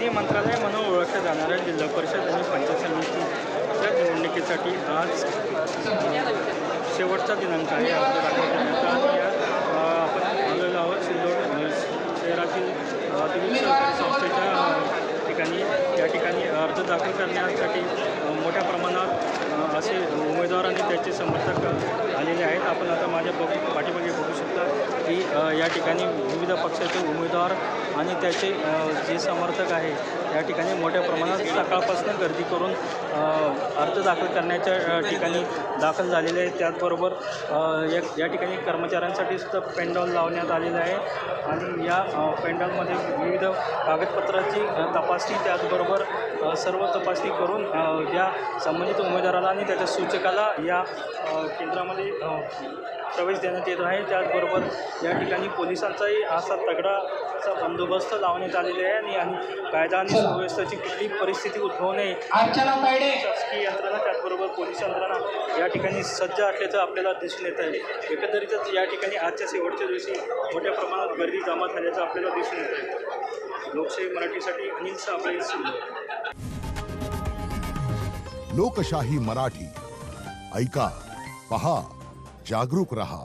गृह मंत्रालय म्हणून ओळखल्या जाणाऱ्या जिल्हा परिषद आणि पंचायत समितीच्या निवडणुकीसाठी आज शेवटचा दिनांक आहे अर्ज दाखल करण्याचा आणि आपण आलेलो आहोत सिल्लोड शहरातील औद्योगिक सहकारी संस्थेच्या ठिकाणी या ठिकाणी अर्ज दाखल करण्यासाठी मोठ्या प्रमाणात असे उमेदवार आणि त्याचे समर्थक आलेले आहेत। आपण आता माझ्या पाठीमागे बघू शकता की या ठिकाणी विविध पक्षाचे उमेदवार आणि त्याचे जे समर्थक आहे या ठिकाणी मोठ्या प्रमाणात सकाळपासून गर्दी करून अर्ज दाखल करण्याच्या ठिकाणी दाखल झालेले आहेत। त्याचबरोबर या ठिकाणी कर्मचाऱ्यांसाठी सुद्धा पेंडॉल लावण्यात आलेलं आहे आणि या पेंडॉलमध्ये विविध कागदपत्राची तपासणी त्याचबरोबर सर्व तपासणी करून या संबंधित उमेदवाराला आणि त्याच्या सूचकाला या केंद्रामध्ये प्रवेश देण्यात येत आहे। त्याचबरोबर या ठिकाणी पोलिसांचाही असा तगडाचा बंदोबस्त लावण्यात आलेला आहे आणि कायदा आणि सुव्यवस्थेची कुठलीही परिस्थिती उद्भवू नये शासकीय यंत्रणा त्याचबरोबर पोलीस यंत्रणा या ठिकाणी सज्ज असल्याचं आपल्याला दिसून येत आहे। एकंदरीतच या ठिकाणी आजच्या शेवटच्या दिवशी मोठ्या प्रमाणात गर्दी जमा झाल्याचं आपल्याला दिसून येत आहे। लोकशाही मराठीसाठी अनिल साबळे सिल्लोड। लोकशाही मराठी ऐका, पहा, जागरूक रहा।